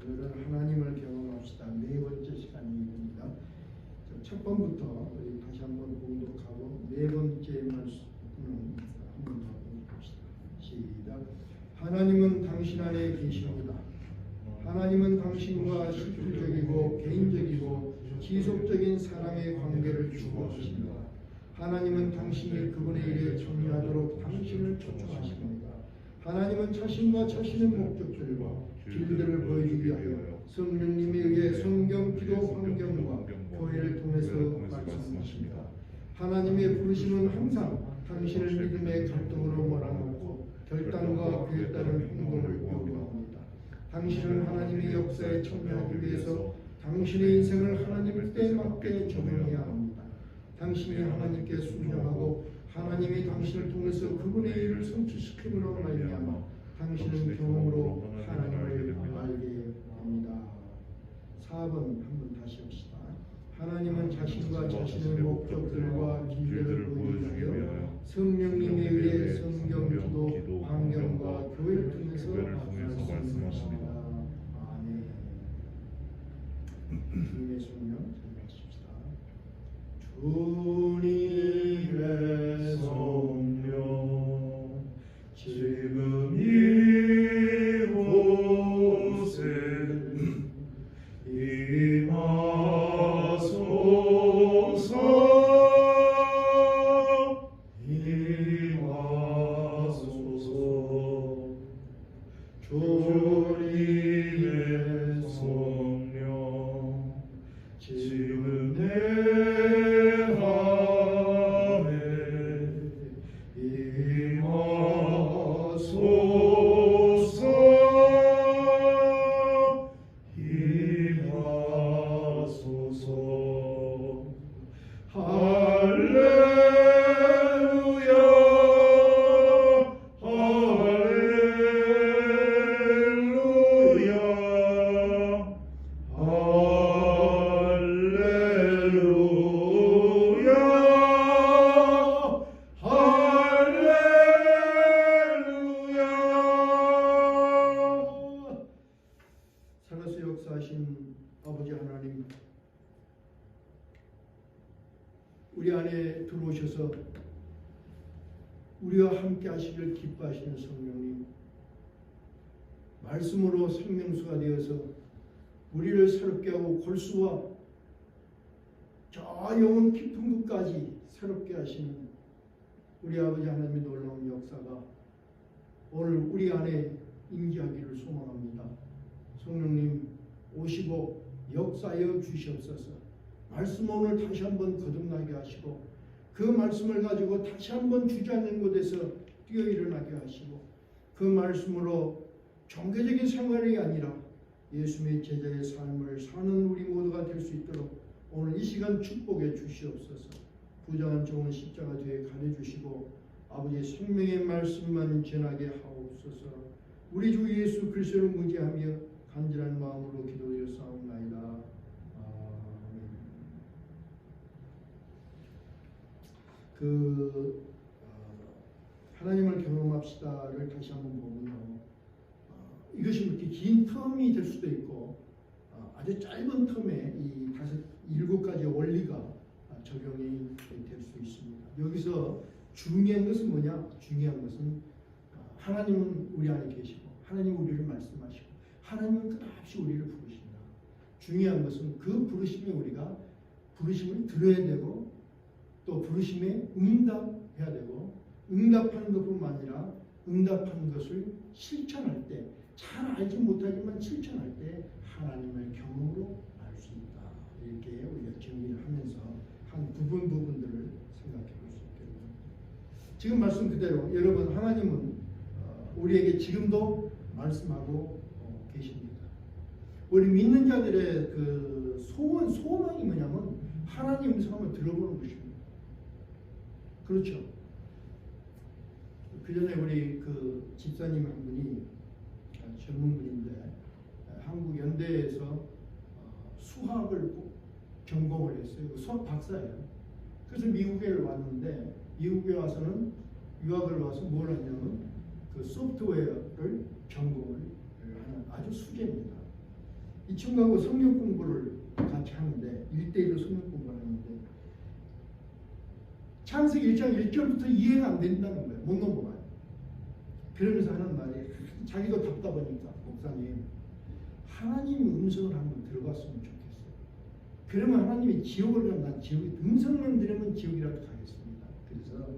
오늘은 하나님을 경험합시다. 네 번째 시간입니다. 첫 번부터 우리 다시 한번 봉독하고 네 번째 말씀은 한번 더 봉독합시다. 시작. 하나님은 당신 안에 계십니다. 하나님은 당신과 실질적이고 개인적이고 지속적인 사랑의 관계를 추구하십니다. 하나님은 당신이 그분의 일에 참여하도록 당신을 초청하십니다. 하나님은 자신과 자신의 목적들과 길들을 보여주기 위하여 성령님에 의해 성경, 기도, 환경과 교회를 통해서 말씀하십니다. 하나님의 부르심은 항상 당신을 믿음의 갈등으로 몰아넣고 결단과 그에 따른 행동을 요구합니다. 당신은 하나님의 역사에 참여하기 위해서 당신의 인생을 하나님 때에 맞게 적용해야 합니다. 당신이 하나님께 순종하고 하나님이 당신을 통해서 그분의 일을 성취시킴으로 말미암아 당신은 경험으로 하나님을 알게 합니다. 4번 한번 다시 합시다. 하나님은 자신과 자신의 목적들과 길들을 보여주기 위하여 성령님에 의해 성경, 기도, 환경과 교회를 통해서 말씀하십니다. 아멘. 주님의 성령 전하십시다. 주님의 성령 지금 이곳에 임하소서. 주님의 성령 지금 내 안에 임하소서. 임하소서. 할렐루야. 살아서 역사하신 아버지 하나님, 우리 안에 들어오셔서 우리와 함께 하시길 기뻐하시는 성령님, 말씀으로 생명수가 되어서 우리를 새롭게 하고 골수와 저 영혼 깊은 곳까지 새롭게 하시는 우리 아버지 하나님의 놀라운 역사가 오늘 우리 안에 임재하기를 소망합니다. 성령님 오시고 역사하여 주시옵소서. 말씀 오늘 다시 한번 거듭나게 하시고 그 말씀을 가지고 다시 한번 주저앉는 곳에서 뛰어 일어나게 하시고 그 말씀으로 종교적인 생활이 아니라 예수님의 제자의 삶을 사는 우리 모두가 될 수 있도록 오늘 이 시간 축복해 주시옵소서. 부정한 종은 십자가 뒤에 가려주시고 아버지의 생명의 말씀만 전하게 하옵소서. 우리 주 예수 그리스도를 무지하며 간절한 마음으로 기도하여 싸움나이다. 아멘. 하나님을 경험합시다를 다시 한번 보면요, 이것이 이렇게 긴 텀이 될 수도 있고 아주 짧은 텀에 이 7가지 원리가 적용이 될 수 있습니다. 여기서 중요한 것은 뭐냐? 중요한 것은 하나님은 우리 안에 계시고 하나님은 우리를 말씀하시고 하나님은 끝없이 우리를 부르신다. 중요한 것은 그 부르심에 우리가 부르심을 들어야 되고 또 부르심에 응답해야 되고 응답하는 것뿐만 아니라 응답하는 것을 실천할 때, 잘 알지 못하지만 실천할 때 하나님의 경험으로 알 수 있다. 이렇게 우리가 정리를 하면서 한 부분들을 생각해 볼 수 있겠습니다. 지금 말씀 그대로 여러분, 하나님은 우리에게 지금도 말씀하고 계십니다. 우리 믿는 자들의 그 소망이 뭐냐면 하나님 음성을 들어보는 것입니다. 그렇죠? 그 전에 우리 그 집사님 한 분이 젊은 분인데 한국 연대에서 수학을 전공을 했어요. 수학 박사예요. 그래서 미국에 왔는데 미국에 와서는 유학을 와서 뭘 했냐면 그 소프트웨어를 전공을 하는 아주 수재입니다. 이 친구하고 성경 공부를 같이 하는데 1대1로 성경 공부를 하는데 창세기 1장 1절부터 이해가 안 된다는 거예요. 못 넘어가요. 그러면서 하는 말이 자기도 답답하니까 목사님 하나님 음성을 한번 들어봤으면 좋겠어요. 그러면 하나님이 지옥을 가면 난 지옥 음성만 들으면 지옥이라도 가겠습니다. 그래서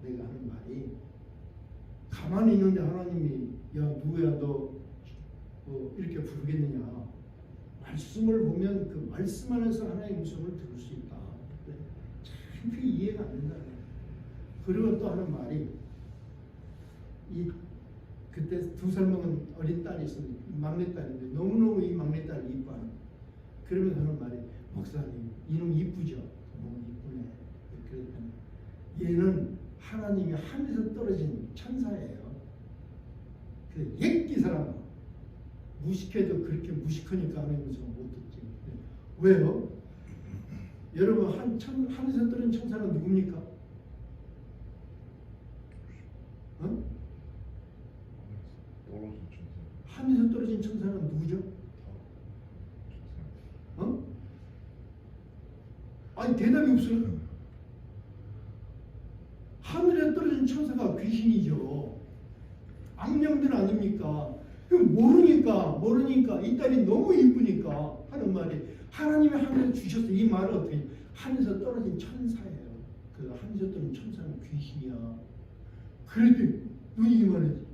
내가 하는 말이 가만히 있는데 하나님이 야 누구야 너 이렇게 부르겠느냐. 말씀을 보면 그 말씀 안에서 하나님의 음성을 들을 수 있다. 참 그게 이해가 안 된다는 거예요. 그리고 또 하는 말이 그때 2살 먹은 어린 딸이 있었는데 막내딸인데 너무너무 이 막내딸을 이뻐하는 그러면서 하는 말이 목사님 이놈 이쁘죠? 너무 이쁘네. 그랬더니 얘는 하나님이 하늘에서 떨어진 천사예요. 그 옛기 사람 무식해도 그렇게 무식하니까 하나님 음성을 못 듣지. 왜요? 여러분 하늘에서 떨어진 천사는 누굽니까? 어? 하늘에서 떨어진 천사는 누구죠? 어? 아니 대답이 없어요. 하늘에 떨어진 천사가 귀신이죠. 악령들 아닙니까? 모르니까 이 딸이 너무 이쁘니까 하는 말이 하나님이 하늘에 주셨어. 이 말은 어떻게 하늘에서 떨어진 천사예요. 그 하늘에서 떨어진 천사는 귀신이야. 그랬더니 눈이 이만해지.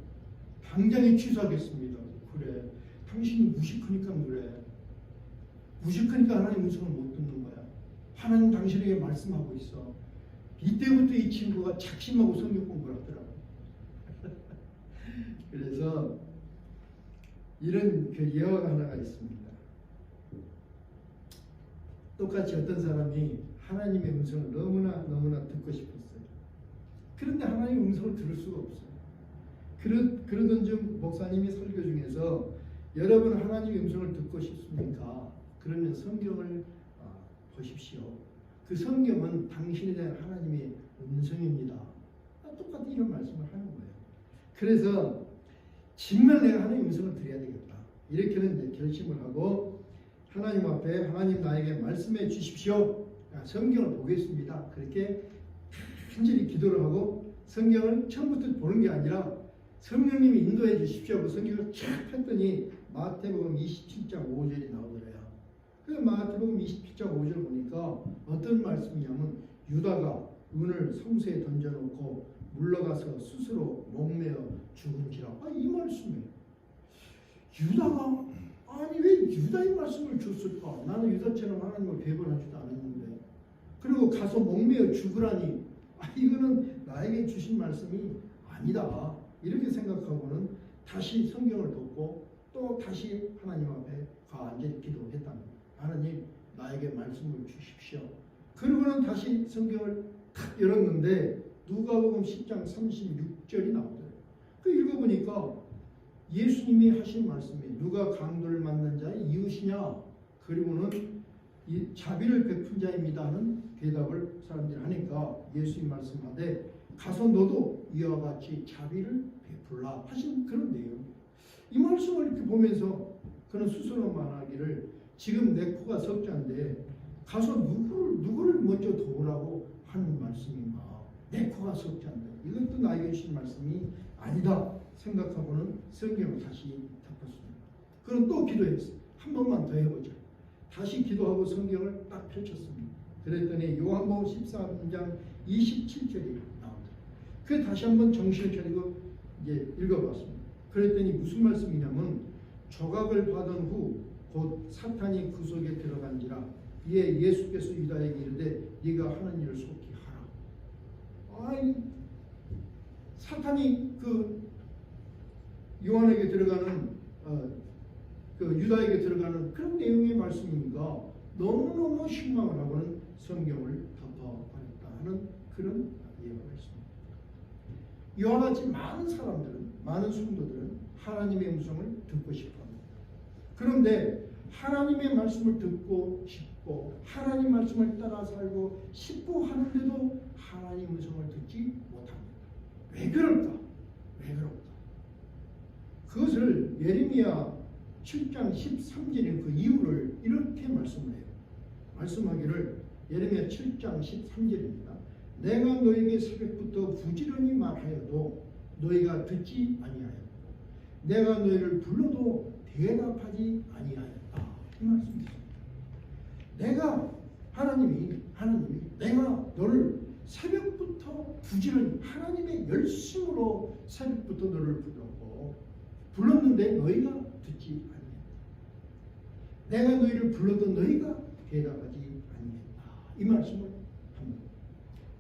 당장에 취소하겠습니다. 그래. 당신이 무식하니까 그래. 무식하니까 하나님 음성을 못 듣는 거야. 하나님 당신에게 말씀하고 있어. 이때부터 이 친구가 작심하고 성경 공부를 하더라고. 그래서 이런 그 예화가 하나가 있습니다. 똑같이 어떤 사람이 하나님의 음성을 너무나 듣고 싶었어요. 그런데 하나님의 음성을 들을 수가 없어요. 그러던 중 목사님이 설교 중에서 여러분 하나님의 음성을 듣고 싶습니까? 그러면 성경을 보십시오. 그 성경은 당신에 대한 하나님의 음성입니다. 똑같이 이런 말씀을 하는 거예요. 그래서 정말 내가 하나님의 음성을 드려야 되겠다. 이렇게는 이제 결심을 하고 하나님 앞에 하나님 나에게 말씀해 주십시오. 성경을 보겠습니다. 그렇게 간절히 기도를 하고 성경을 처음부터 보는 게 아니라 성령님이 인도해 주십시오 하고 성경을 쫙 폈더니 마태복음 27장 5절이 나오더래요. 그 마태복음 27장 5절 보니까 어떤 말씀이냐면 유다가 은을 성소에 던져놓고 물러가서 스스로 목매어 죽은지라. 이 말씀이에요. 유다가 아니 왜 유다의 말씀을 줬을까? 나는 유다처럼 하나님을 배반하지도 않았는데. 그리고 가서 목매어 죽으라니. 이거는 나에게 주신 말씀이 아니다. 이렇게 생각하고는 다시 성경을 덮고 또 다시 하나님 앞에 간절히 기도했답니다. 하나님 나에게 말씀을 주십시오. 그러고는 다시 성경을 탁 열었는데 누가복음 10장 36절이 나오더라고요. 그 읽어보니까 예수님이 하신 말씀이 누가 강도를 만난 자의 이웃이냐? 그리고는 이 자비를 베푼 자입니다 하는 대답을 사람들이 하니까 예수님 말씀하되 가서 너도 이와 같이 자비를 베풀라 하신 그런 내용. 이 말씀을 이렇게 보면서 그는 스스로 말하기를 지금 내 코가 석자인데 가서 누구를 먼저 도우라고 하는 말씀인가. 내 코가 석자인데 이것도 나에게 주신 말씀이 아니다 생각하고는 성경을 다시 덮었습니다. 그럼 또 기도했어요. 한 번만 더 해보자. 다시 기도하고 성경을 딱 펼쳤습니다. 그랬더니 요한복음 13장 27절이 나옵니다. 그 다시 한번 정신을 차리고 이제 읽어봤습니다. 그랬더니 무슨 말씀이냐면 조각을 받은 후 곧 사탄이 그 속에 들어간지라 이에 예수께서 유다에게 이르되 네가 하는 일을 속히 하라. 사탄이 그 요한에게 들어가는 그 유다에게 들어가는 그런 내용의 말씀이니까 너무너무 실망을 하고는 성경을 덮어버렸다 하는 그런 예화가 있습니다. 이와 같이 많은 사람들은 많은 성도들은 하나님의 음성을 듣고 싶어합니다. 그런데 하나님의 말씀을 듣고 싶고 하나님 말씀을 따라 살고 싶고 하는데도 하나님 음성을 듣지 못합니다. 왜 그럴까? 그것을 예레미야 7장 13절의 그 이유를 이렇게 말씀을 해요. 말씀하기를 예레미야 7장 13절입니다. 내가 너에게 새벽부터 부지런히 말하여도 너희가 듣지 아니하였고 내가 너희를 불러도 대답하지 아니하였다. 이 말씀입니다. 내가 하나님이 내가 너를 새벽부터 부지런히 하나님의 열심으로 새벽부터 너를 불렀는데 너희가 듣지 아니했다. 내가 너희를 불러도 너희가 대답하지 아니했다. 이 말씀을 합니다.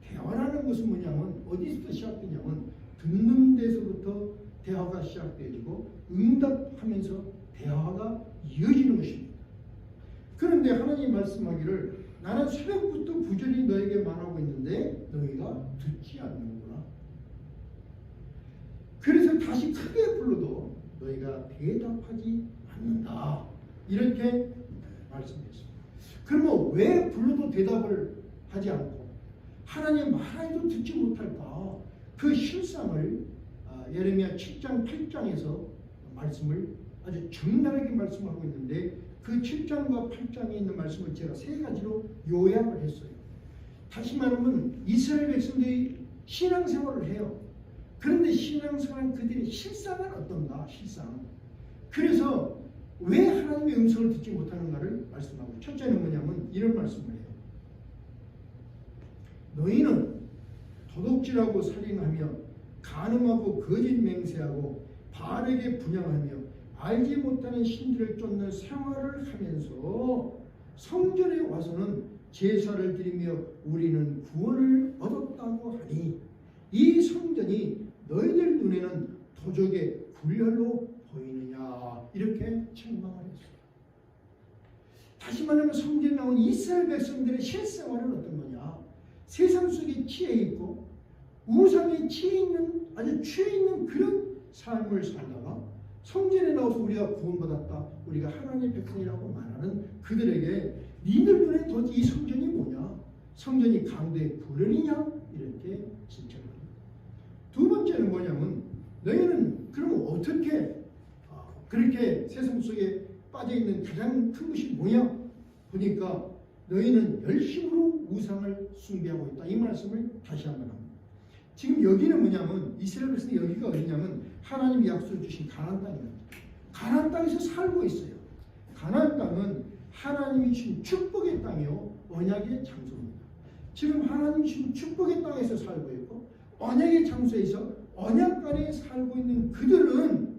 대화라는 것은 뭐냐면 어디서부터 시작되냐면 듣는 데서부터 대화가 시작되어지고 응답하면서 대화가 이어지는 것입니다. 그런데 하나님 말씀하기를 나는 새벽부터 부지런히 너에게 말하고 있는데 너희가 듣지 않는구나. 그래서 다시 크게 불러도 너희가 대답하지 않는다. 이렇게 말씀했습니다. 그러면 왜 불러도 대답을 하지 않고 하나님 말해도 듣지 못할까? 그 실상을 예레미야 7장 8장에서 말씀을 아주 적나라하게 말씀하고 있는데 그 7장과 8장에 있는 말씀을 제가 세 가지로 요약을 했어요. 다시 말하면 이스라엘 백성들이 신앙생활을 해요. 그런데 신앙생활은 그들의 실상은 어떤가? 실상. 그래서 왜 하나님의 음성을 듣지 못하는가를 말씀하고 첫째는 뭐냐면 이런 말씀을 해요. 너희는 도둑질하고 살인하며 간음하고 거짓 맹세하고 바르게 분양하며 알지 못하는 신들을 쫓는 생활을 하면서 성전에 와서는 제사를 드리며 우리는 구원을 얻었다고 하니 이 성전이 너희들 눈에는 도적의 굴혈로 보이느냐 이렇게 책망을 했어요. 다시 말하면 성경에 나온 이스라엘 백성들의 실생활은 어떤 거냐? 세상 속에 취해 있고 우상에 취해 있는 아주 취해 있는 그런 삶을 살다가 성전에 나와서 우리가 구원받았다, 우리가 하나님의 백성이라고 말하는 그들에게 니들 눈에 도대체 이 성전이 뭐냐? 성전이 강도의 불륜이냐? 이렇게 진찰을 합니다. 두 번째는 뭐냐면 너희는 그러면 어떻게 그렇게 세상 속에 빠져있는 가장 큰 것이 뭐냐? 보니까 너희는 열심으로 우상을 숭배하고 있다. 이 말씀을 다시 한번 합니다. 지금 여기는 뭐냐면 이스라엘 백성이 여기가 어디냐면 하나님이 약속해 주신 가나안 땅입니다. 가나안 땅에서 살고 있어요. 가나안 땅은 하나님이 주신 축복의 땅이요 언약의 장소입니다. 지금 하나님이 주신 축복의 땅에서 살고 있고 언약의 장소에서 언약간에 살고 있는 그들은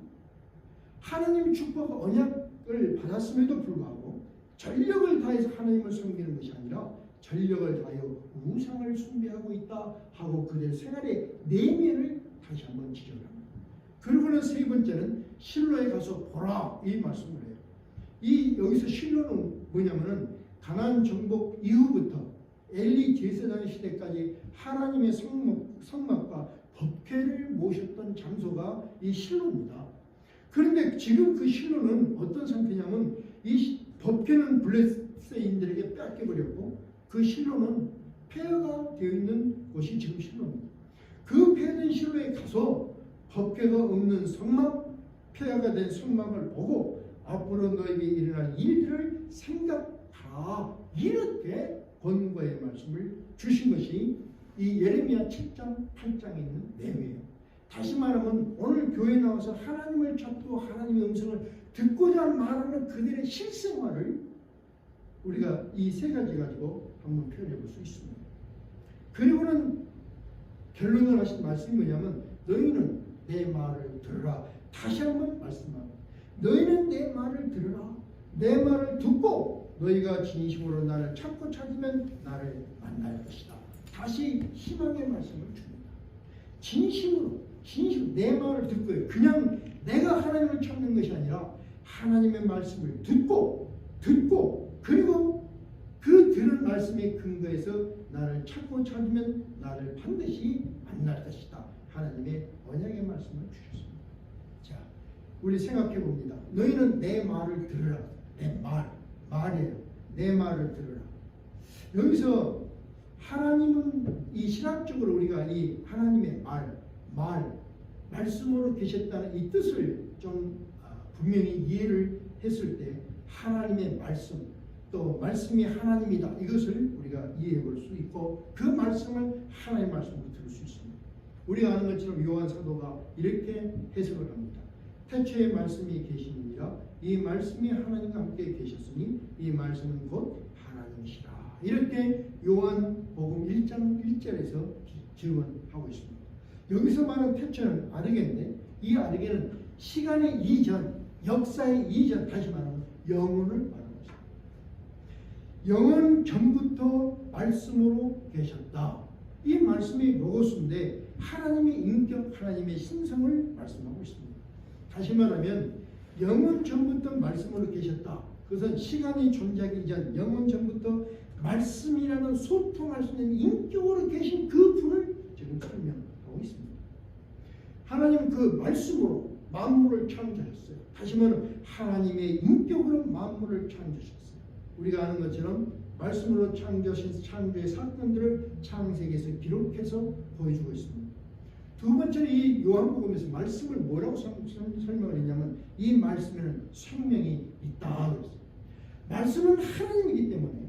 하나님의 축복과 언약을 받았음에도 불구하고 전력을 다해서 하나님을 섬기는 것이 아니라 전력을 다하여 우상을 숭배하고 있다 하고 그들의 생활의 내면을 다시 한번 지적합니다. 그리고는 세 번째는 실로에 가서 보라 이 말씀을 해요. 이 여기서 실로는 뭐냐면은 가나안 정복 이후부터 엘리 제사장 시대까지 하나님의 성막과 법궤를 모셨던 장소가 이 실로입니다. 그런데 지금 그 실로는 어떤 상태냐면 이 법궤는 블레셋인들에게 뺏겨버렸고 그 실로는 폐허가 되어 있는 곳이 지금 실로입니다. 그 폐허된 실로에 가서 법궤가 없는 성막, 폐허가 된 성막을 보고 앞으로 너에게 일어날 일들을 생각하라 이렇게 권고의 말씀을 주신 것이 이 예레미야 7장 8장에 있는 내용이에요. 다시 말하면 오늘 교회에 나와서 하나님을 찾고 하나님의 음성을 듣고자 말하는 그들의 실생활을 우리가 이 세 가지 가지고 한번 표현해 볼 수 있습니다. 그리고는 결론을 하신 말씀이 뭐냐면 너희는 내 말을 들으라. 다시 한번 말씀합니다. 너희는 내 말을 들으라. 내 말을 듣고 너희가 진심으로 나를 찾고 찾으면 나를 만날 것이다. 다시 희망의 말씀을 줍니다. 진심으로 내 말을 듣고요. 그냥 내가 하나님을 찾는 것이 아니라 하나님의 말씀을 듣고 그리고 그 들은 말씀에 근거해서 나를 찾고 찾으면 나를 반드시 만날 것이다. 하나님의 언약의 말씀을 주셨습니다. 자, 우리 생각해 봅니다. 너희는 내 말을 들으라. 내 말이에요. 내 말을 들으라. 여기서 하나님은 이 신학적으로 우리가 이 하나님의 말씀으로 계셨다는 이 뜻을 좀 분명히 이해를 했을 때 하나님의 말씀, 또 말씀이 하나님이다, 이것을 우리가 이해해 볼 수 있고 그 말씀을 하나님의 말씀으로 들을 수 있습니다. 우리가 아는 것처럼 요한 사도가 이렇게 해석을 합니다. 태초에 말씀이 계시니라. 이 말씀이 하나님과 함께 계셨으니 이 말씀은 곧 하나님이시라. 이렇게 요한복음 1장 1절에서 증언하고 있습니다. 여기서 말하는 태초는 아르게인데 이 아르게는 시간의 이전, 역사의 이전, 다시 말하면 영원을 말하고 있습니다. 영원 전부터 말씀으로 계셨다. 이 말씀이 로고스인데 하나님의 인격, 하나님의 신성을 말씀하고 있습니다. 다시 말하면 영원 전부터 말씀으로 계셨다. 그것은 시간이 존재하기 이전 영원 전부터 말씀이라는 소통할 수 있는 인격으로 계신 그 분을 지금 설명하고 있습니다. 하나님은 그 말씀으로 만물을 창조하셨어요. 다시 말하면 하나님의 인격으로 만물을 창조하셨어요. 우리가 아는 것처럼 말씀으로 창조하신 창조의 사건들을 창세기에서 기록해서 보여주고 있습니다. 두 번째로 이 요한복음에서 말씀을 뭐라고 설명을 했냐면 이 말씀에는 생명이 있다 그랬어요. 말씀은 하나님이기 때문에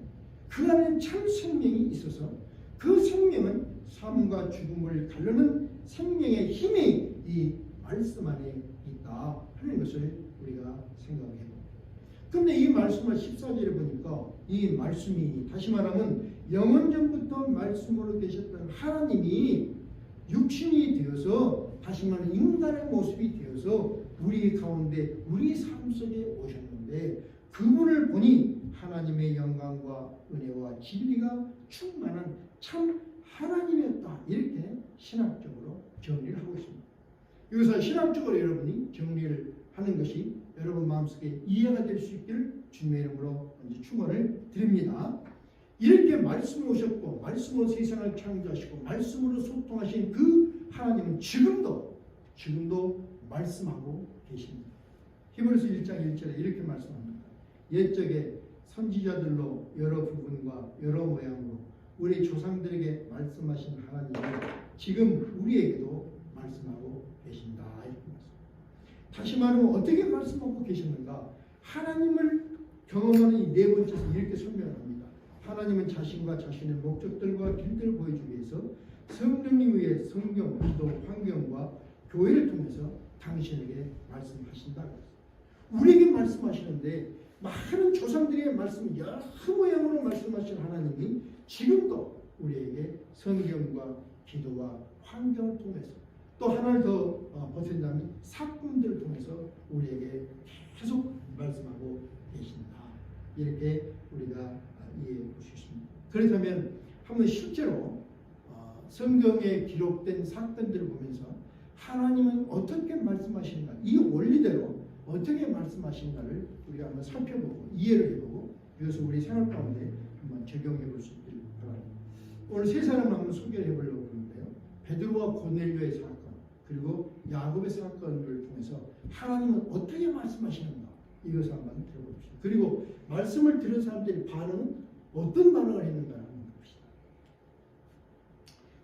그 안에 참 생명이 있어서 그 생명은 삶과 죽음을 가르는 생명의 힘이 이 말씀 안에 있다 하는 것을 우리가 생각해요. 그런데 이 말씀을 14절에 보니까 이 말씀이 다시 말하면 영원전부터 말씀으로 계셨던 하나님이 육신이 되어서 다시 말하면 인간의 모습이 되어서 우리 가운데 우리 삶 속에 오셨는데 그분을 보니 하나님의 영광과 은혜와 진리가 충만한 참 하나님이었다. 이렇게 신학적으로 정리를 하고 있습니다. 이것을 신학적으로 여러분이 정리를 하는 것이 여러분 마음속에 이해가 될 수 있기를 주님의 이름으로 먼저 축원을 드립니다. 이렇게 말씀으로 오셨고 말씀으로 세상을 창조하시고 말씀으로 소통하신 그 하나님은 지금도 말씀하고 계십니다. 히브리서 1장 1절에 이렇게 말씀합니다. 옛적에 선지자들로 여러 부분과 여러 모양으로 우리 조상들에게 말씀하신 하나님이 지금 우리에게도 말씀하고 계신다. 이렇게 말씀합니다. 다시 말하면 어떻게 말씀하고 계셨는가? 하나님을 경험하는 이 네 번째에서 이렇게 설명합니다. 하나님은 자신과 자신의 목적들과 길들을 보여주기 위해서 성령님 위에 성경, 기도, 환경과 교회를 통해서 당신에게 말씀하신다. 우리에게 말씀하시는데 많은 조상들의 말씀, 여러 모양으로 말씀하신 하나님이 지금도 우리에게 성경과 기도와 환경을 통해서 또 하나를 더 보탠다면 사건들을 통해서 우리에게 계속 말씀하고 계신다. 이렇게 우리가 이해해 볼 수 있습니다. 그렇다면 한번 실제로 성경에 기록된 사건들을 보면서 하나님은 어떻게 말씀하시는가, 이 원리대로 어떻게 말씀하시는가를 우리가 한번 살펴보고 이해를 해보고 이것을 우리 생활 가운데 한번 적용해 볼 수 있기를 바랍니다. 오늘 세 사람을 한번 소개를 해보려고 하는데요. 베드로와 고넬료의 사건 그리고 야곱의 사건을 통해서 하나님은 어떻게 말씀하시는가 이것을 한번 들어봅시다. 그리고 말씀을 들은 사람들의 반응은 어떤 반응을 했는가 한번 봅시다.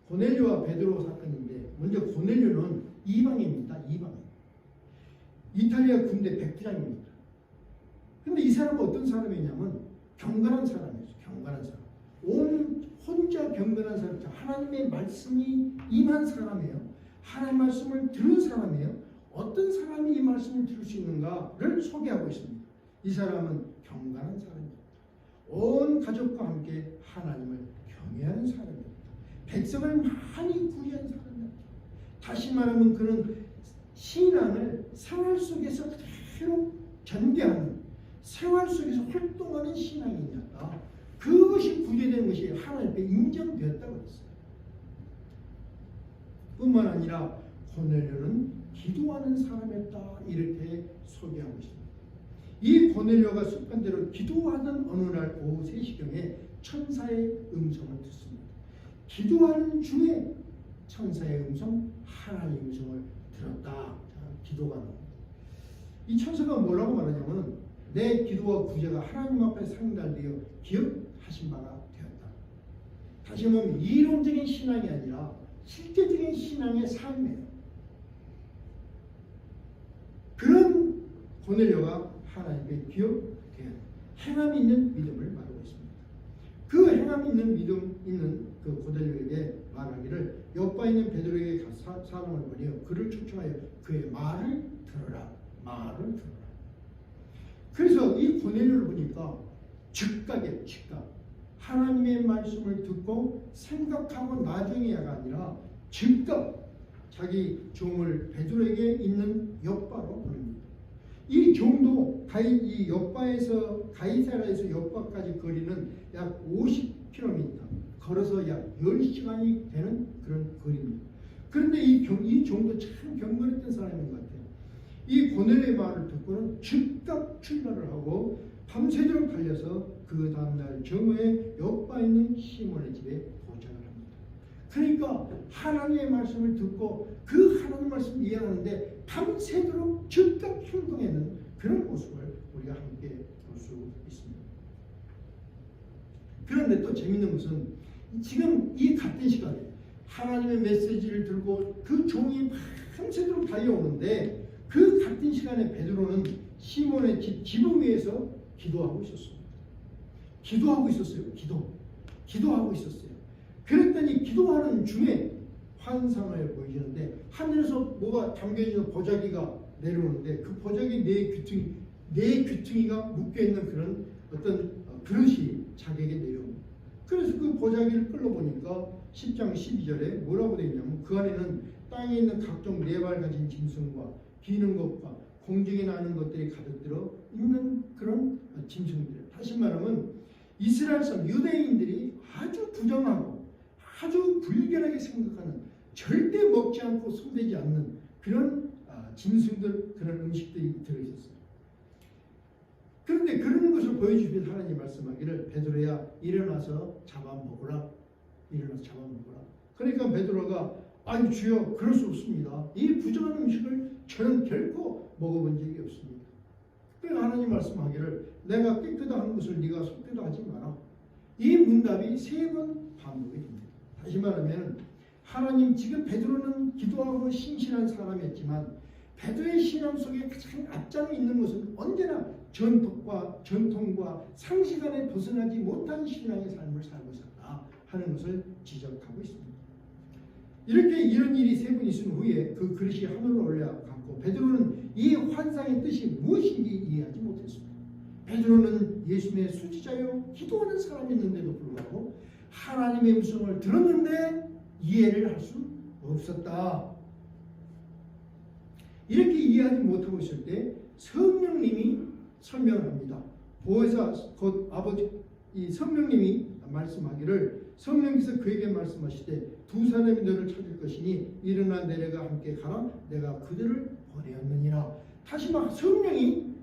고넬료와 베드로 사건인데 먼저 고넬료는 이방인입니다. 이방인. 이탈리아 군대 백부장입니다. 그런데 이 사람은 어떤 사람이냐면 경건한 사람이었어요. 경건한 사람. 혼자 경건한 사람. 하나님의 말씀이 임한 사람이에요. 하나님의 말씀을 들은 사람이에요. 어떤 사람이 이 말씀을 들을 수 있는가를 소개하고 있습니다. 이 사람은 경건한 사람입니다. 온 가족과 함께 하나님을 경외하는 사람입니다. 백성을 많이 구의한 사람입니다. 다시 말하면 그는 신앙을 생활 속에서 그대로 전개하는 생활 속에서 활동하는 신앙이었다. 그것이 구제되는 것이 하나님께 인정되었다고 했어요. 뿐만 아니라 고넬료는 기도하는 사람이었다. 이렇게 소개하고 있습니다. 이 고넬료가 습관대로 기도하던 어느 날 오후 3시경에 천사의 음성을 듣습니다. 기도하는 중에 천사의 음성, 하나님의 음성을 들었다. 기도가 나옵니다. 이 천사가 뭐라고 말하냐면 내 기도와 구제가 하나님 앞에 상달되어 기억하신 바가 되었다. 다시 말하면 이론적인 신앙이 아니라 실제적인 신앙의 삶이에요. 그런 고넬료가 하나님께 기억돼야 행함 있는 믿음을 말하고 있습니다. 그 행함 있는 믿음 있는 그 고넬료에게 말하기를 옆에 있는 베드로에게 사람을 보내어 그를 초청하여 그의 말을 들어라. 말을 들어라. 그래서 이 고넬료를 보니까 즉각 하나님의 말씀을 듣고 생각하고 나중에가 아니라 즉각 자기 종을 베드로에게 있는 욥바로 보냅니다. 이 종도 이 욥바에서 가이사라에서 욥바까지 거리는 약 50km, 걸어서 약 10시간이 되는 그런 거리입니다. 그런데 이 종도 참 경건했던 사람인 것 같아요. 이 고넬료의 말을 듣고는 즉각 출발을 하고 밤새도록 달려서 그 다음날 정오에 욥바에 있는 시몬의 집에 도착을 합니다. 그러니까 하나님의 말씀을 듣고 그 하나님의 말씀을 이해하는데 밤새도록 즉각 행동하는 그런 모습을 우리가 함께 볼 수 있습니다. 그런데 또 재밌는 것은 지금 이 같은 시간에 하나님의 메시지를 들고 그 종이 밤새도록 달려오는데 그 같은 시간에 베드로는 시몬의 지붕 위에서 기도하고 있었습니다. 기도하고 있었어요. 그랬더니 기도하는 중에 환상을 보이시는데 하늘에서 뭐가 담겨있는 보자기가 내려오는데 그 보자기 네 귀퉁이가 묶여있는 그런 어떤 그릇이 자기에게 내려옵니다. 그래서 그 보자기를 끌어보니까 10장 12절에 뭐라고 되어 있냐면 그 안에는 땅에 있는 각종 네 발 가진 짐승과 기는 것과 공중에 나는 것들이 가득 들어 있는 그런 짐승들. 다시 말하면 이스라엘 사람 유대인들이 아주 부정하고 아주 불결하게 생각하는 절대 먹지 않고 손대지 않는 그런 짐승들, 그런 음식들이 들어있었어요. 그런데 그런 것을 보여주신 하나님 말씀하기를 베드로야 일어나서 잡아먹으라. 그러니까 베드로가 아니 주여 그럴 수 없습니다. 이 부정한 음식을 저는 결코 먹어본 적이 없습니다. 그래서 하나님 말씀하기를 내가 깨끗한 것을 네가 속되다 하지 마라. 이 문답이 3번 반복이 됩니다. 다시 말하면 하나님 지금 베드로는 기도하고 신실한 사람이었지만 베드로의 신앙 속에 가장 앞장에 있는 것은 언제나 전통과 상식 안에 벗어나지 못한 신앙의 삶을 살고 있었다 하는 것을 지적하고 있습니다. 이렇게 이런 일이 3번 있은 후에 그 그릇이 하늘로 올라갔고 베드로는 이 환상의 뜻이 무엇인지 이해하지 못했습니다. 베드로는 예수님의 수지자요 기도하는 사람이었는데도 불구하고 하나님의 음성을 들었는데 이해를 할 수 없었다. 이렇게 이해하지 못하고 있을 때 성령님이 설명을 합니다. 보혜사 곧 아버지 이 성령님이 말씀하기를 성령께서 그에게 말씀하시되 두 사람이 너를 찾을 것이니 일어나 내려가 함께 가라. 내가 그들을 보내었느니라. 다시 말 성령이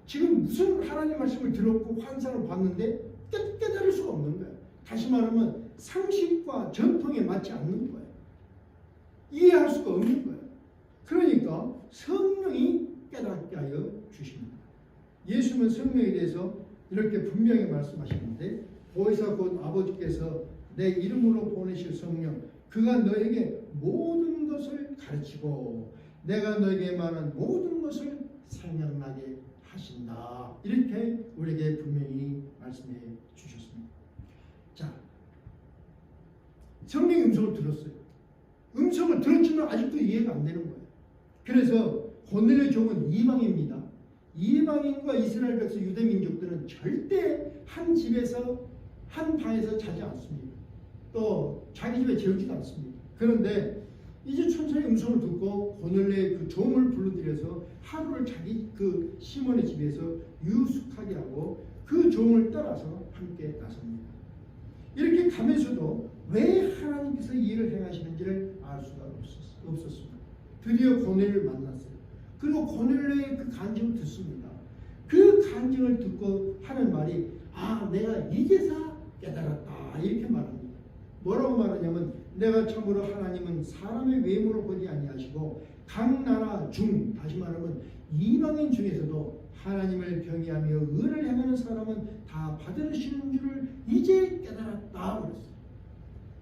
지금 무슨 하나님 말씀을 들었고 환상을 봤는데 깨달을 수가 없는 거예요. 다시 말하면 상식과 전통에 맞지 않는 거예요. 이해할 수가 없는 거예요. 그러니까 성령이 깨닫게 하여 주십니다. 예수님은 성령에 대해서 이렇게 분명히 말씀하시는데 보혜사 곧 아버지께서 내 이름으로 보내실 성령 그가 너에게 모든 것을 가르치고 내가 너에게 말한 모든 것을 생각나게 하신다. 이렇게 우리에게 분명히 말씀해 주셨습니다. 자, 성령의 음성을 들었어요. 음성을 들었지만 아직도 이해가 안 되는 거예요. 그래서 고넬료의 종은 이방인입니다. 이방인과 이스라엘 백성 유대 민족들은 절대 한 집에서 한 방에서 자지 않습니다. 또 자기 집에 재우지도 않습니다. 그런데 이제 천사의 음성을 듣고 고넬료의 그 종을 불러들여서 하루를 자기 그 시몬의 집에서 유숙하게 하고 그 종을 따라서 함께 나섭니다. 이렇게 가면서도 왜 하나님께서 이 일을 행하시는지를 알 수가 없었습니다. 드디어 고넬료를 만났어요. 그리고 고넬료의 그 간증을 듣습니다. 그 간증을 듣고 하는 말이 내가 이제서 깨달았다 이렇게 말합니다. 뭐라고 말하냐면 내가 참으로 하나님은 사람의 외모를 보지 아니하시고 각 나라 중 다시 말하면 이방인 중에서도 하나님을 경외하며 의를 행하는 사람은 다 받으시는 줄을 이제 깨달았다 그랬어요.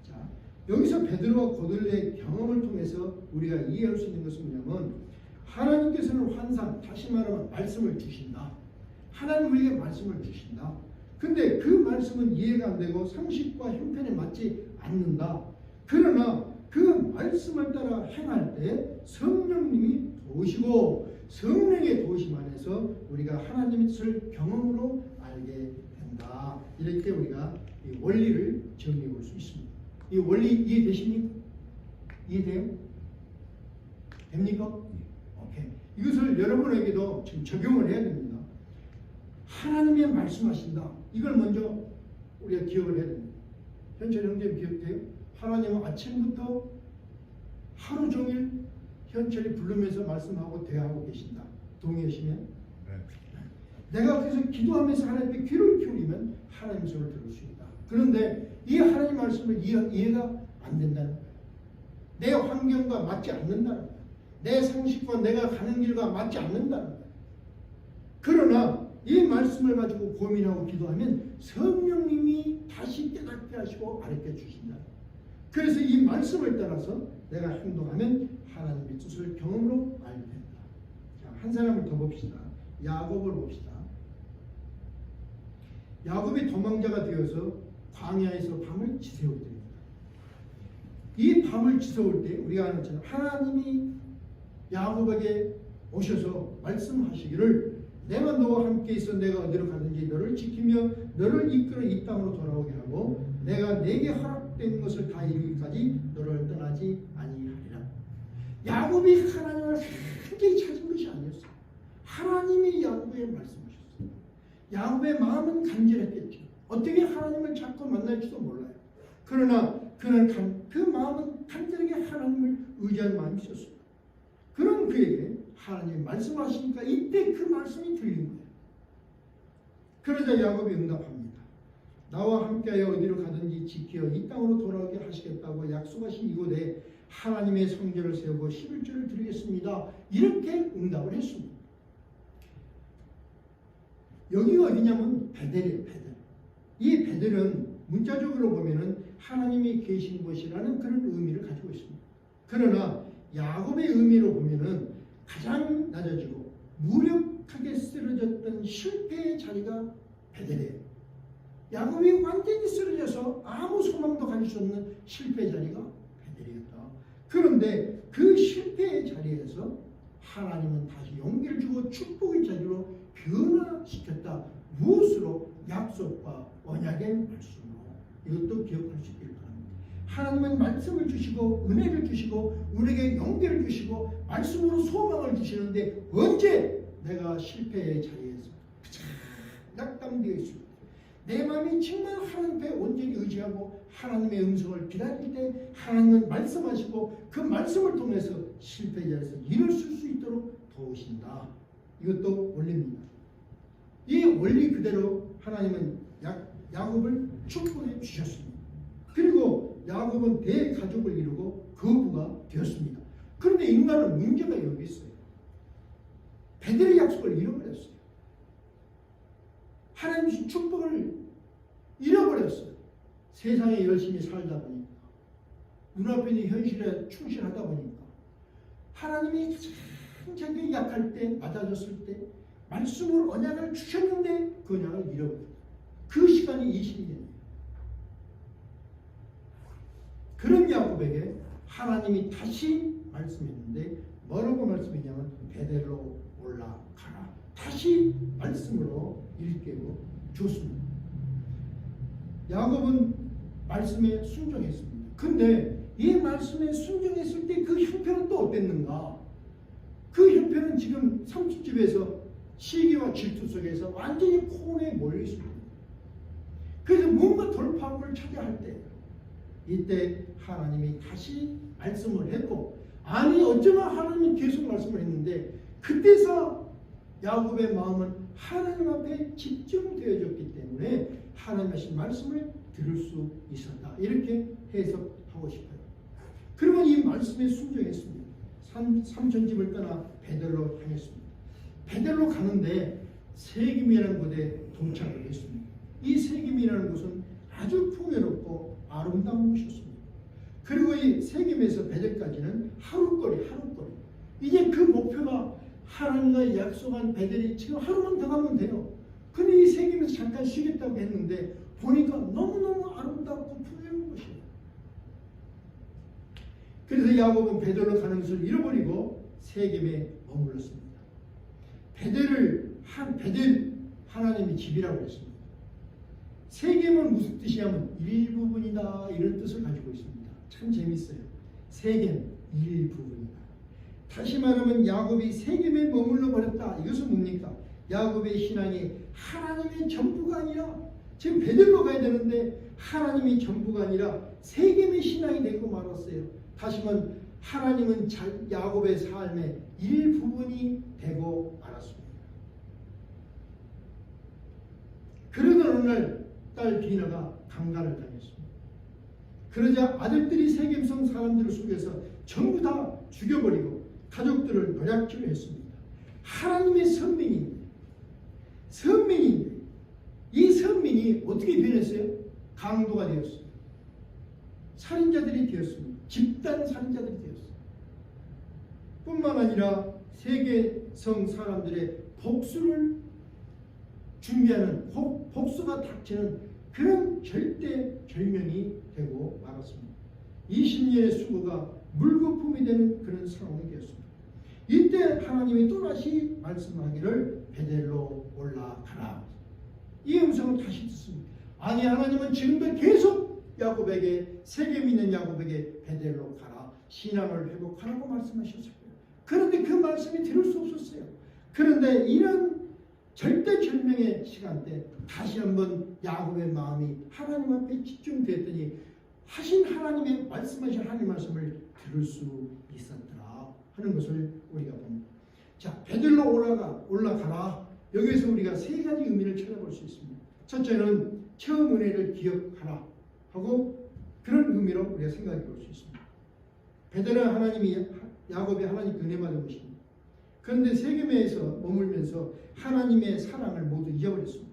자, 여기서 베드로와 고넬료의 경험을 통해서 우리가 이해할 수 있는 것은 뭐냐면 하나님께서는 환상 다시 말하면 말씀을 주신다. 하나님 우리에게 말씀을 주신다. 근데 그 말씀은 이해가 안 되고 상식과 형편에 맞지 않는다. 그러나 그 말씀을 따라 행할 때 성령님이 도우시고 성령의 도우심 안에서 우리가 하나님의 뜻을 경험으로 알게 된다. 이렇게 우리가 이 원리를 정리해 볼 수 있습니다. 이 원리 이해되십니까? 이해돼요? 됩니까? 오케이. 이것을 여러분에게도 지금 적용을 해야 됩니다. 하나님이 말씀하신다. 이걸 먼저 우리가 기억을 해야 됩니다. 현철 형제님 기억돼요? 하나님은 아침부터 하루 종일 현철이 부르면서 말씀하고 대화하고 계신다. 동의하시면? 네. 내가 그래서 기도하면서 하나님께 귀를 기울이면 하나님 소리를 들을 수 있다. 그런데 이 하나님 말씀을 이해가 안 된다는 거예요. 내 환경과 맞지 않는다는 거예요. 내 상식과 내가 가는 길과 맞지 않는다는 거예요. 그러나 이 말씀을 가지고 고민하고 기도하면 성령님이 다시 깨닫게 하시고 가르쳐 주신다. 그래서 이 말씀을 따라서 내가 행동하면 하나님의 뜻을 경험으로 알게 된다. 자, 한 사람을 더 봅시다. 야곱을 봅시다. 야곱이 도망자가 되어서 광야에서 밤을 지새울 때입니다. 이 밤을 지새울 때 우리가 아는 것처럼 하나님이 야곱에게 오셔서 말씀하시기를 내가 너와 함께 있어 내가 어디로 가든지 너를 지키며 너를 이끌어 이 땅으로 돌아오게 하고 내가 내게 허락된 것을 다 이루기까지 너를 떠나지 아니하리라. 야곱이 하나님을 함께 찾은 것이 아니었어요. 하나님이 야곱에게 말씀하셨어요. 야곱의 마음은 간절했겠죠. 어떻게 하나님을 찾고 만날지도 몰라요. 그러나 그는 그 마음은 간절하게 하나님을 의지할 마음이 있었어요. 그런 그에게 하나님이 말씀하시니까 이때 그 말씀이 들린 거예요. 그러자 야곱이 응답합니다. 나와 함께하여 어디로 가든지 지켜 이 땅으로 돌아오게 하시겠다고 약속하신 이곳에 하나님의 성전을 세우고 11조를 드리겠습니다. 이렇게 응답을 했습니다. 여기가 어디냐면 베델이에요. 베델. 이 베델은 문자적으로 보면은 하나님이 계신 곳이라는 그런 의미를 가지고 있습니다. 그러나 야곱의 의미로 보면은 가장 낮아지고 무력하게 쓰러졌던 실패의 자리가 베델이에요. 야곱이 완전히 쓰러져서 아무 소망도 가질 수 없는 실패의 자리가 베델이었다. 그런데 그 실패의 자리에서 하나님은 다시 용기를 주고 축복의 자리로 변화시켰다. 무엇으로? 약속과 언약의 말씀으로. 이것도 기억할 수 있기를 바랍니다. 하나님은 말씀을 주시고 은혜를 주시고 우리에게 용기를 주시고 말씀으로 소망을 주시는데 언제 내가 실패의 자리에서 낙담되어 있습니다. 내 마음이 정말 하나님께 온전히 의지하고 하나님의 음성을 기다릴 때 하나님은 말씀하시고 그 말씀을 통해서 실패의 자리에서 일을 쓸 수 있도록 도우신다. 이것도 원리입니다. 이 원리 그대로 하나님은 야곱을 축복해 주셨습니다. 그리고 야곱은 대가족을 이루고 거부가 되었습니다. 그런데 인간은 문제가 여기 있어요. 베델의 약속을 잃어버렸어요. 하나님 주신 축복을 잃어버렸어요. 세상에 열심히 살다 보니까 눈앞에 있는 현실에 충실하다 보니까 하나님이 자기 약할 때 맞아졌을 때 말씀으로 언약을 주셨는데 그 언약을 잃어버렸어요. 그 시간이 20년이에요. 그런 야곱에게 하나님이 다시 말씀했는데 뭐라고 말씀했냐면 베델로 올라가라. 다시 말씀으로 일깨워 줬습니다. 야곱은 말씀에 순종했습니다. 근데 이 말씀에 순종했을 때 그 형편은 또 어땠는가? 그 형편은 지금 삼촌집에서 시기와 질투 속에서 완전히 폰에 몰려 있습니다. 그래서 뭔가 돌파구를 찾아야 할 때 이때 하나님이 다시 말씀을 했고 아니 어쩌면 하나님이 계속 말씀을 했는데 그때서 야곱의 마음은 하나님 앞에 집중되어졌기 때문에 하나님 하신 말씀을 들을 수 있었다. 이렇게 해석하고 싶어요. 그러면 이 말씀에 순종했습니다. 삼촌집을 떠나 베델로 향했습니다. 베델로 가는데 세김이라는 곳에 도착을 했습니다. 이 세김이라는 곳은 아주 풍요롭고 아름다운 곳이었습니다. 그리고 이 세김에서 베델까지는 하루거리. 이제 그 목표가 하나님과 약속한 베델이 지금 하루만 더 가면 돼요. 잠깐 쉬겠다고 했는데 보니까 너무너무 아름답고 풍요로운 것이에요. 그래서 야곱은 베델로 가는 것을 잃어버리고 세겜에 머물렀습니다. 베델 하나님의 집이라고 했습니다. 세겜은 무슨 뜻이냐면 일부분이다 이런 뜻을 가지고 있습니다. 참 재밌어요. 세겜 일부분이다. 다시 말하면 야곱이 세겜에 머물러 버렸다. 이것은 뭡니까? 야곱의 신앙이 하나님의 전부가 아니라 지금 베델로 가야 되는데 하나님이 전부가 아니라 세겜의 신앙이 되고 말았어요. 다시 말하면 하나님은 야곱의 삶의 일부분이 되고 말았습니다. 그러던 어느 날 딸 디나가 강간을 당했습니다. 그러자 아들들이 세겜성 사람들을 속여서 전부 다 죽여버리고 가족들을 노략질을 했습니다. 하나님의 선민인데 이 선민이 어떻게 변했어요? 강도가 되었어요. 살인자들이 되었습니다. 집단 살인자들이 되었어요. 뿐만 아니라 세계성 사람들의 복수를 준비하는 복수가 닥치는 그런 절대절명이 되고 말았습니다. 20년의 수고가 물거품이 되는 그런 상황이 되었습니다. 이때 하나님이 또다시 말씀하기를 베델로 올라가라. 이 음성을 다시 듣습니다. 아니 하나님은 지금도 계속 야곱에게 세겜 있는 야곱에게 베델로 가라. 신앙을 회복하라고 말씀하셨어요. 그런데 그 말씀이 들을 수 없었어요. 그런데 이런 절대절명의 시간대 다시 한번 야곱의 마음이 하나님 앞에 집중됐더니 하신 하나님의 말씀하신 하나님의 말씀을 들을 수 있었더라 하는 것을 우리가 봅니다. 자, 베델로 올라가라. 여기에서 우리가 세 가지 의미를 찾아볼 수 있습니다. 첫째는 처음 은혜를 기억하라 하고 그런 의미로 우리가 생각해 볼 수 있습니다. 베델은 야곱이 하나님께 은혜 받은 것입니다. 그런데 세겜에서 머물면서 하나님의 사랑을 모두 잊어버렸습니다.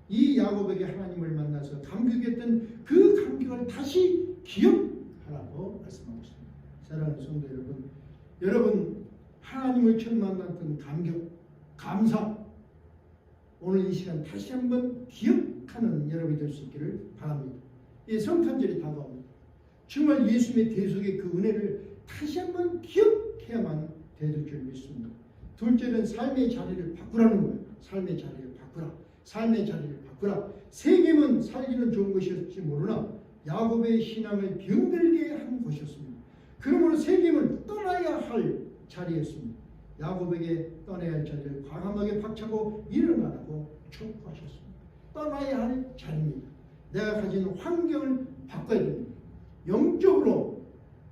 이 야곱에게 하나님을 만나서 감격했던 그 감격을 다시 기억하라고 말씀하고 있습니다. 사랑하는 성도 여러분 하나님을 처음 만났던 감격, 감사 오늘 이 시간 다시 한번 기억하는 여러분이 될 수 있기를 바랍니다. 이 성탄절이 다가옵니다. 정말 예수님의 대속의 그 은혜를 다시 한번 기억해야만 되는 줄 믿습니다. 둘째는 삶의 자리를 바꾸라는 거예요. 삶의 자리를 바꾸라. 삶의 자리를 바꾸라. 세겜은 살기는 좋은 것이었지 모르나 야곱의 신앙을 병들게 한 곳이었습니다. 그러므로 세겜을 떠나야 할 자리였습니다. 야곱에게 떠나야 할 자리를 과감하게 박차고 일어나라고 촉구하셨습니다. 떠나야 할 자리입니다. 내가 가진 환경을 바꿔야 됩니다. 영적으로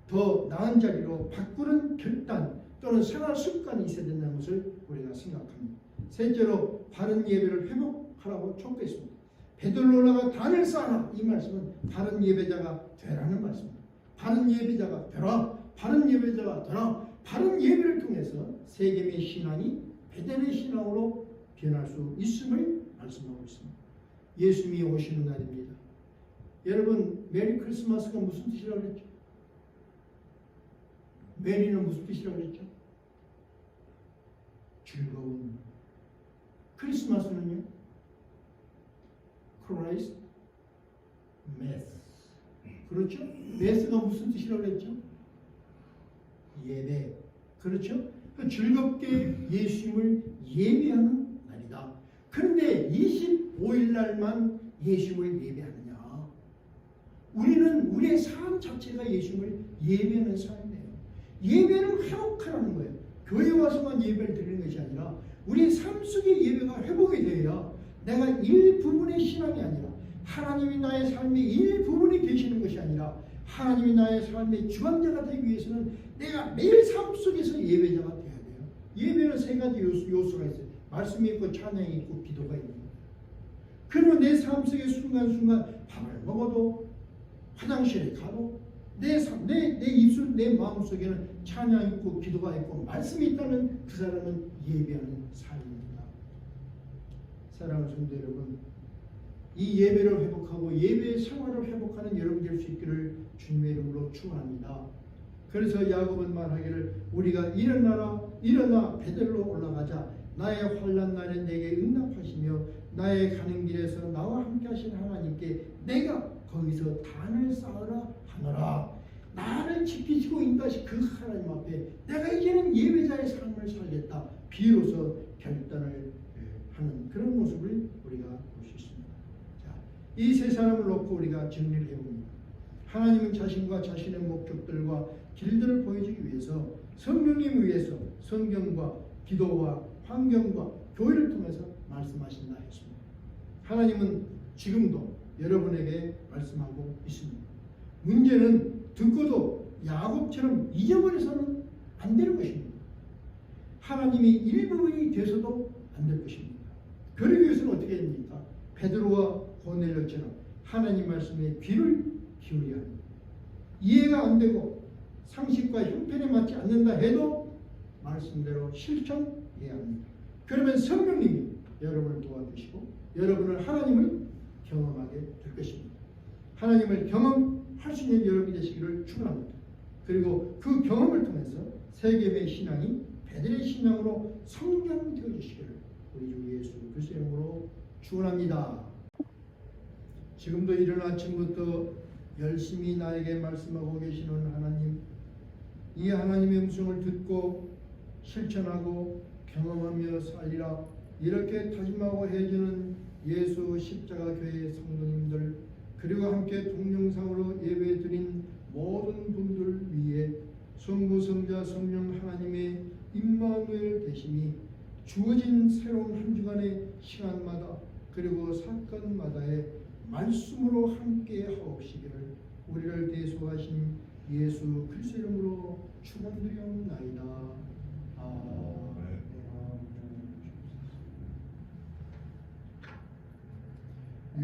더 나은 자리로 바꾸는 결단 또는 생활 습관이 있어야 된다는 것을 우리가 생각합니다. 셋째로 바른 예배를 회복하라고 촉구했습니다. 베들로 올라가 단을 쌓아라. 이 말씀은 바른 예배자가 되라는 말씀입니다. 바른 예배자가 되라. 바른 예배자가 되라. 바른 예배를 통해서 세겜의 신앙이 베델의 신앙으로 변할 수 있음을 말씀하고 있습니다. 예수님이 오시는 날입니다. 여러분 메리 크리스마스가 무슨 뜻이라고 그랬죠? 메리는 무슨 뜻이라고 그랬죠? 즐거운. 크리스마스는요? 크라이스트 메스. 그렇죠? 메스가 무슨 뜻이라고 그랬죠? 예배. 그렇죠? 즐겁게 예수님을 예배하는 날이다. 그런데 25일 날만 예수님을 예배하느냐? 우리는 우리의 삶 자체가 예수님을 예배하는 삶이에요. 예배는 회복하라는 거예요. 교회 와서만 예배를 드리는 것이 아니라 우리의 삶 속의 예배가 회복이 되어야 내가 일부분의 신앙이 아니라 하나님이 나의 삶의 일부분이 되시는 것이 아니라 하나님이 나의 삶의 주관자가 되기 위해서는 내가 매일 삶 속에서 예배자가 되어야 돼요. 예배는 세 가지 요소가 있어요. 말씀이 있고 찬양이 있고 기도가 있는 거예요. 그러면 내 삶 속의 순간순간 밥을 먹어도 화장실에 가도 내 입술, 내 마음속에는 찬양이 있고 기도가 있고 말씀이 있다면 그 사람은 예배하는 삶입니다. 사랑하는 성도 여러분, 이 예배를 회복하고 예배의 생활을 회복하는 여러분 될 수 있기를 주님의 이름으로 축원합니다. 그래서 야곱은 말하기를 우리가 일어나 베델로 올라가자. 나의 환난 날에 내게 응답하시며 나의 가는 길에서 나와 함께 하신 하나님께 내가 거기서 단을 쌓으라 하노라. 나를 지키시고 인도하신 그 하나님 앞에 내가 이제는 예배자의 삶을 살겠다. 비로소 결단을 하는 그런 모습을 우리가 볼 수 있습니다. 자, 이 세 사람을 놓고 우리가 정리를 해봅니다. 하나님은 자신과 자신의 목적들과 길들을 보여주기 위해서 성령님 위해서 성경과 기도와 환경과 교회를 통해서 말씀하신다 했습니다. 하나님은 지금도 여러분에게 말씀하고 있습니다. 문제는 듣고도 야곱처럼 잊어버려서는 안 되는 것입니다. 하나님이 일부분이 돼서도 안 될 것입니다. 그러기 위해서는 어떻게 됩니까? 베드로와 고넬료처럼 하나님 말씀에 귀를 기울여야 합니다. 이해가 안 되고 상식과 형편에 맞지 않는다 해도 말씀대로 실천해야 합니다. 그러면 성령님이 여러분을 도와주시고 여러분은 하나님을 경험하게 될 것입니다. 하나님을 경험할 수 있는 여러분이 되시기를 축원합니다. 그리고 그 경험을 통해서 세겜의 신앙이 베들의 신앙으로 성장되어 주시기를 우리 주 예수 그리스도의 이름으로 축원합니다. 지금도 이른 아침부터 열심히 나에게 말씀하고 계시는 하나님, 이 하나님의 음성을 듣고 실천하고 경험하며 살리라 이렇게 다짐하고 해주는 예수 십자가 교회 성도님들 그리고 함께 동영상으로 예배 드린 모든 분들 위해 성부 성자 성령 하나님의 임마누엘 되심이 주어진 새로운 한 주간의 시간마다 그리고 사건마다의 말씀으로 함께 하옵시기를 우리를 대속하신 예수 그리스도 이름으로 축원드리옵나이다. 아멘.